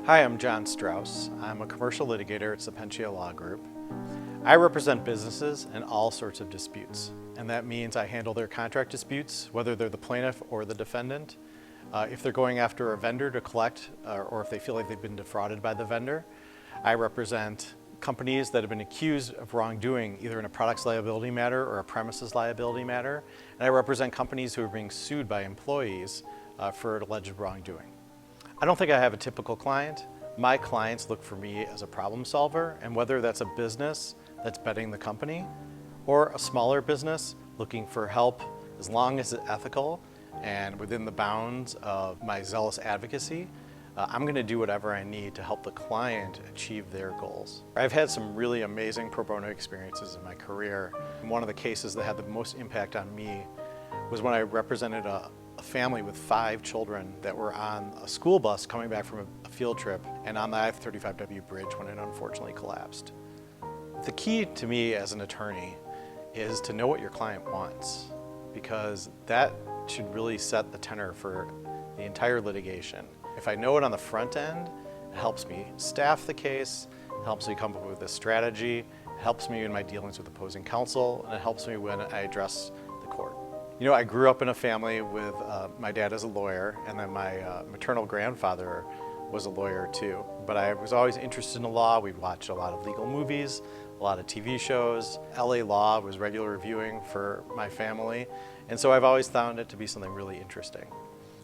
Hi, I'm John Strauss. I'm a commercial litigator at Sapientia Law Group. I represent businesses in all sorts of disputes, and that means I handle their contract disputes, whether they're the plaintiff or the defendant. If they're going after a vendor to collect, or if they feel like they've been defrauded by the vendor. I represent companies that have been accused of wrongdoing, either in a products liability matter or a premises liability matter. And I represent companies who are being sued by employees for alleged wrongdoing. I don't think I have a typical client. My clients look for me as a problem solver, and whether that's a business that's betting the company or a smaller business looking for help, as long as it's ethical and within the bounds of my zealous advocacy, I'm going to do whatever I need to help the client achieve their goals. I've had some really amazing pro bono experiences in my career. One of the cases that had the most impact on me was when I represented a family with 5 children that were on a school bus coming back from a field trip and on the I-35W bridge when it unfortunately collapsed. The key to me as an attorney is to know what your client wants, because that should really set the tenor for the entire litigation. If I know it on the front end, it helps me staff the case, it helps me come up with a strategy, it helps me in my dealings with opposing counsel, and it helps me when I address the court. You know, I grew up in a family with my dad as a lawyer, and then my maternal grandfather was a lawyer too. But I was always interested in the law. We'd watch a lot of legal movies, a lot of TV shows. LA Law was regular viewing for my family, and so I've always found it to be something really interesting.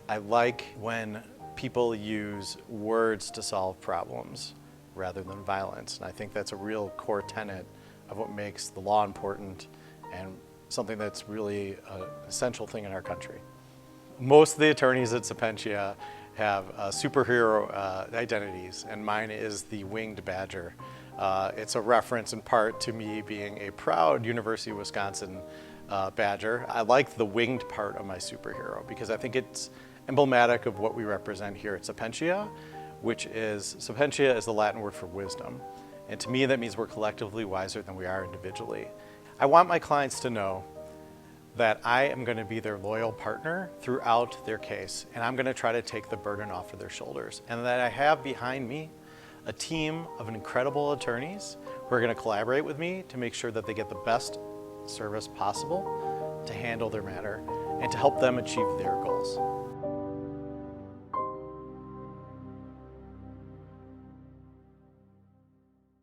I like when people use words to solve problems rather than violence, and I think that's a real core tenet of what makes the law important and something that's really an essential thing in our country. Most of the attorneys at Sapientia have superhero identities, and mine is the winged badger. It's a reference in part to me being a proud University of Wisconsin badger. I like the winged part of my superhero because I think it's emblematic of what we represent here at Sapientia, which is, Sapientia is the Latin word for wisdom. And to me, that means we're collectively wiser than we are individually. I want my clients to know that I am going to be their loyal partner throughout their case, and I'm going to try to take the burden off of their shoulders, and that I have behind me a team of incredible attorneys who are going to collaborate with me to make sure that they get the best service possible to handle their matter and to help them achieve their goals.